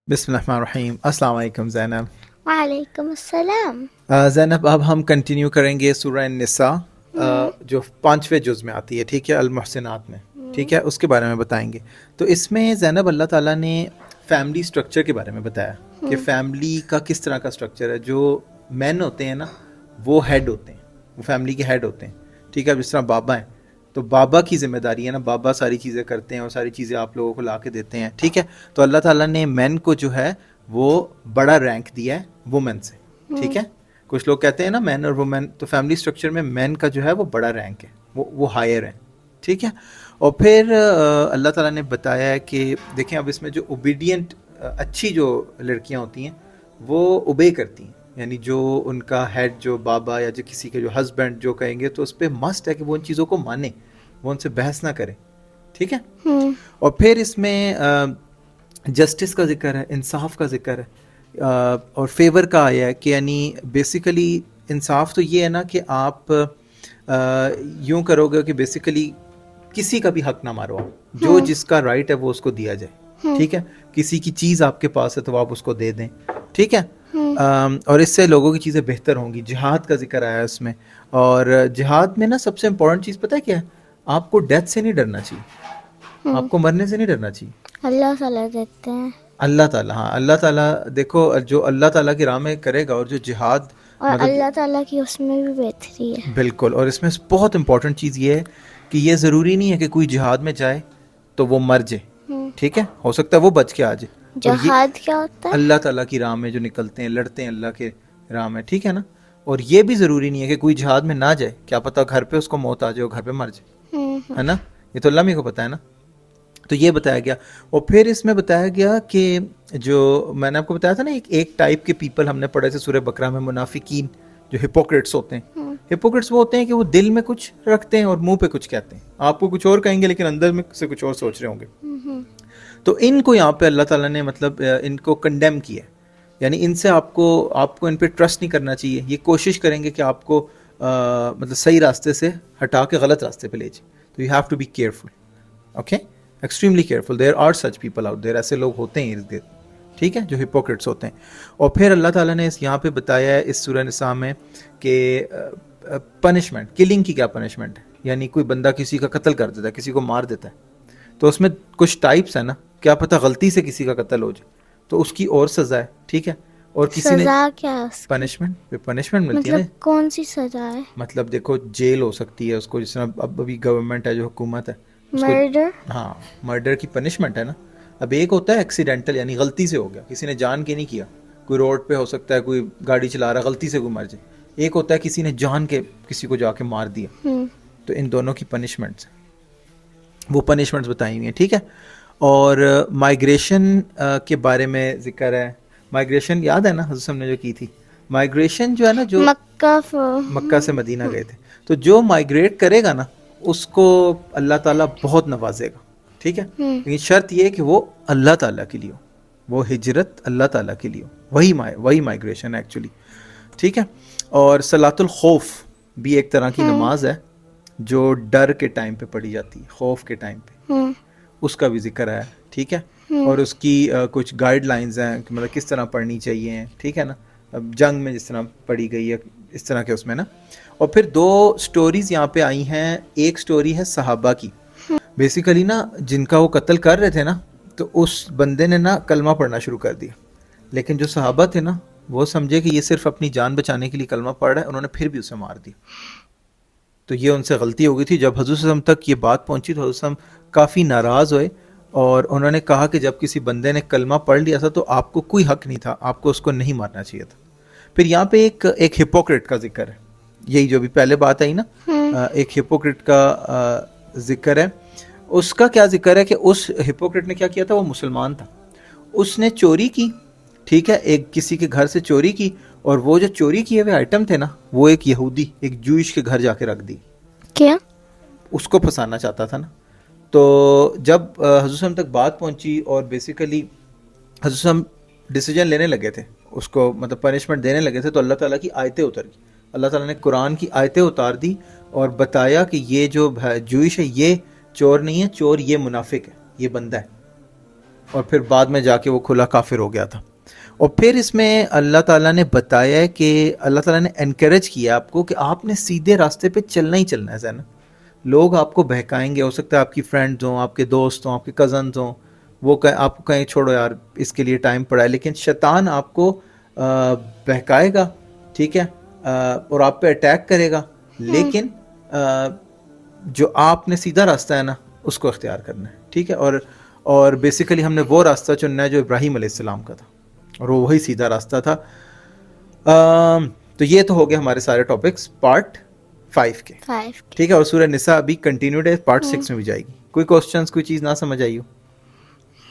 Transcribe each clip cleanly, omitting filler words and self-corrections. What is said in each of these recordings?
بسم اللہ الرحمن الرحیم. السلام علیکم زینب. وعلیکم السلام. زینب اب ہم کنٹینیو کریں گے سورہ النساء جو 5ویں جز میں آتی ہے, ٹھیک ہے, المحسنات میں, ٹھیک ہے, اس کے بارے میں بتائیں گے. تو اس میں زینب اللہ تعالیٰ نے فیملی سٹرکچر کے بارے میں بتایا کہ فیملی کا کس طرح کا سٹرکچر ہے. جو مین ہوتے ہیں نا وہ ہیڈ ہوتے ہیں, وہ فیملی کے ہیڈ ہوتے ہیں, ٹھیک ہے. جس طرح بابا ہیں تو بابا کی ذمہ داری ہے نا, بابا ساری چیزیں کرتے ہیں اور ساری چیزیں آپ لوگوں کو لا کے دیتے ہیں, ٹھیک ہے. تو اللہ تعالیٰ نے مین کو جو ہے وہ بڑا رینک دیا ہے وومن سے, ٹھیک ہے. کچھ لوگ کہتے ہیں نا مین اور وومن, تو فیملی سٹرکچر میں مین کا جو ہے وہ بڑا رینک ہے, وہ ہائر ہے, ٹھیک ہے. اور پھر اللہ تعالیٰ نے بتایا ہے کہ دیکھیں اب اس میں جو اوبیڈینٹ اچھی جو لڑکیاں ہوتی ہیں وہ اوبے کرتی ہیں, یعنی جو ان کا ہیڈ جو بابا یا جو کسی کے جو ہسبینڈ جو کہیں گے تو اس پہ مسٹ ہے کہ وہ ان چیزوں کو مانے, وہ ان سے بحث نہ کرے, ٹھیک ہے. اور پھر اس میں جسٹس کا ذکر ہے, انصاف کا ذکر ہے, اور فیور کا آیا ہے کہ یعنی بیسیکلی انصاف تو یہ ہے نا کہ آپ یوں کرو گے کہ بیسیکلی کسی کا بھی حق نہ مارو, جو جس کا رائٹ ہے وہ اس کو دیا جائے, ٹھیک ہے. کسی کی چیز آپ کے پاس ہے تو آپ اس کو دے دیں, ٹھیک ہے. اور اس سے لوگوں کی چیزیں بہتر ہوں گی. جہاد کا ذکر آیا ہے اس میں, اور جہاد میں نا سب سے امپورٹنٹ چیز پتہ ہے کیا ہے, آپ کو ڈیتھ سے نہیں ڈرنا چاہیے, آپ کو مرنے سے نہیں ڈرنا چاہیے. اللہ تعالیٰ دیتے ہیں. اللہ تعالیٰ, ہاں اللہ تعالیٰ, دیکھو جو اللہ تعالیٰ کی راہ میں کرے گا اور جو جہاد اور مطلب اللہ تعالیٰ کی اس میں بھی بہتری ہے. بالکل. اور اس میں بہت امپورٹنٹ چیز یہ ہے کہ یہ ضروری نہیں ہے کہ کوئی جہاد میں جائے تو وہ مر جائے, ٹھیک ہے, ہو سکتا ہے وہ بچ کے آ جائے. جہاد کیا ہوتا ہے؟ اللہ تعالیٰ کی راہ میں جو نکلتے ہیں, لڑتے ہیں اللہ کے راہ میں, ٹھیک ہے نا. اور یہ بھی ضروری نہیں ہے کہ کوئی جہاد میں نہ جائے, کیا پتہ گھر پہ اس کو موت آ جائے اور گھر پہ مر جائے, ہے نا. یہ تو اللہ میں کو پتہ ہے نا. تو یہ بتایا گیا. اور پھر اس میں بتایا گیا کہ جو میں نے آپ کو بتایا تھا نا ایک ٹائپ کے پیپل ہم نے پڑھے تھے سورہ بقرہ میں, منافقین جو ہپوکریٹس ہوتے ہیں. ہپوکریٹس وہ ہوتے ہیں کہ وہ دل میں کچھ رکھتے ہیں اور منہ پہ کچھ کہتے ہیں, آپ کو کچھ اور کہیں گے لیکن اندر میں سے کچھ اور سوچ رہے ہوں گے. تو ان کو یہاں پہ اللہ تعالیٰ نے مطلب ان کو کنڈیم کیا, یعنی ان سے آپ کو ان پہ ٹرسٹ نہیں کرنا چاہیے. یہ کوشش کریں گے کہ آپ کو مطلب صحیح راستے سے ہٹا کے غلط راستے پہ لے جائیں. تو you have to be careful, okay, extremely careful. There are such people out there, ایسے لوگ ہوتے ہیں ارد گرد, ٹھیک ہے, جو ہپوکریٹس ہوتے ہیں. اور پھر اللہ تعالیٰ نے یہاں پہ بتایا ہے اس سورہ نساء میں کہ پنشمنٹ, کلنگ کی کیا پنشمنٹ ہے. یعنی کوئی بندہ کسی کا قتل کر دیتا ہے, کسی کو مار دیتا ہے, تو اس میں کچھ ٹائپس ہیں نا, کیا پتہ غلطی سے کسی کا قتل ہو جائے تو اس کی اور سزا ہے, ٹھیک ہے. اور کسی نے سزا کیا ہے اس کی؟ پنشمنٹ ملتی ہے نا. مطلب کون سی سزا ہے؟ مطلب دیکھو جیل ہو سکتی ہے اس کو, جس طرح اب ابھی گورنمنٹ ہے جو حکومت ہے مرڈر. ہاں, مرڈر کی پنشمنٹ ہے نا. اب ایک ہوتا ہے ایکسیڈنٹل, یعنی غلطی سے ہو گیا, کسی نے جان کے نہیں کیا, کوئی روڈ پہ ہو سکتا ہے کوئی گاڑی چلا رہا غلطی سے کوئی مر جائے. ایک ہوتا ہے کسی نے جان کے کسی کو جا کے مار دیا. تو ان دونوں کی پنشمنٹس, وہ پنشمنٹس بتائی ہوئی ہیں, ٹھیک ہے. اور مائگریشن کے بارے میں ذکر ہے. مائگریشن یاد ہے نا حضرت صاحب نے جو کی تھی, مائگریشن جو ہے نا, جو مکہ سے مدینہ گئے تھے, تو جو مائگریٹ کرے گا نا اس کو اللہ تعالیٰ بہت نوازے گا, ٹھیک ہے. لیکن شرط یہ ہے کہ وہ اللہ تعالیٰ کے لیے ہو, وہ ہجرت اللہ تعالیٰ کے لیے ہو, وہی مائگریشن ہے ایکچولی, ٹھیک ہے. اور صلاۃ الخوف بھی ایک طرح کی نماز ہے جو ڈر کے ٹائم پہ پڑھی جاتی ہے, خوف کے ٹائم پہ, اس کا بھی ذکر ہے, ٹھیک ہے. اور اس کی کچھ گائیڈ لائنز ہیں کہ مطلب کس طرح پڑھنی چاہیے, ٹھیک ہے نا. اب جنگ میں جس طرح پڑھی گئی ہے اس طرح کے اس میں نا. اور پھر 2 سٹوریز یہاں پہ آئی ہیں. ایک سٹوری ہے صحابہ کی, بیسیکلی نا جن کا وہ قتل کر رہے تھے نا, تو اس بندے نے نا کلمہ پڑھنا شروع کر دیا, لیکن جو صحابہ تھے نا وہ سمجھے کہ یہ صرف اپنی جان بچانے کے لیے کلمہ پڑھ رہا ہے, انہوں نے پھر بھی اسے مار دیا. تو یہ ان سے غلطی ہو گئی تھی. جب حضور صلی اللہ علیہ وسلم تک یہ بات پہنچی تو حضور صلی اللہ علیہ وسلم کافی ناراض ہوئے, اور انہوں نے کہا کہ جب کسی بندے نے کلمہ پڑھ لیا تھا تو آپ کو کوئی حق نہیں تھا, آپ کو اس کو نہیں مارنا چاہیے تھا. پھر یہاں پہ ایک ہپوکریٹ کا ذکر ہے, یہی جو بھی پہلے بات آئی نا, ایک ہپوکریٹ کا ذکر ہے. اس کا کیا ذکر ہے کہ اس ہپوکریٹ نے کیا کیا تھا, وہ مسلمان تھا, اس نے چوری کی, ٹھیک ہے, ایک کسی کے گھر سے چوری کی, اور وہ جو چوری کیے ہوئے آئٹم تھے نا وہ ایک یہودی, ایک جوئش کے گھر جا کے رکھ دی. کیا اس کو پھنسانا چاہتا تھا نا. تو جب حضرت صلی اللہ علیہ وسلم تک بات پہنچی اور بیسیکلی حضرت صلی اللہ علیہ وسلم ڈیسیجن لینے لگے تھے, اس کو مطلب پنشمنٹ دینے لگے تھے, تو اللہ تعالیٰ کی آیتیں اتر گئی. اللہ تعالیٰ نے قرآن کی آیتیں اتار دی اور بتایا کہ یہ جو جوئش ہے یہ چور نہیں ہے, چور یہ منافق ہے, یہ بندہ ہے, اور پھر بعد میں جا کے وہ کھلا کافر ہو گیا تھا. اور پھر اس میں اللہ تعالیٰ نے بتایا ہے کہ اللہ تعالیٰ نے انکریج کیا آپ کو کہ آپ نے سیدھے راستے پہ چلنا ہی چلنا ہے. زین لوگ آپ کو بہکائیں گے, ہو سکتا ہے آپ کی فرینڈز ہوں, آپ کے دوست ہوں, آپ کے کزنز ہوں, وہ آپ کو کہیں چھوڑو یار اس کے لیے ٹائم پڑا ہے, لیکن شیطان آپ کو بہکائے گا, ٹھیک ہے, اور آپ پہ اٹیک کرے گا, لیکن جو آپ نے سیدھا راستہ ہے نا اس کو اختیار کرنا ہے, ٹھیک ہے. اور بیسیکلی ہم نے وہ راستہ چننا ہے جو ابراہیم علیہ السلام کا تھا, اور وہ وہی سیدھا راستہ تھا. تو یہ تو ہو گیا ہمارے سارے ٹاپکس پارٹ 5 کے, 5. ٹھیک ہے. اور سورہ نساء ابھی کنٹینیوڈ ہے, پارٹ 6 میں بھی جائے گی. کوئی کوشچنس, کوئی چیز نہ سمجھ آئی ہو؟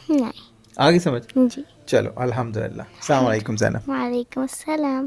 نہیں. آگے سمجھ. جی. چلو الحمدللہ. السلام علیکم زینب. وعلیکم السلام.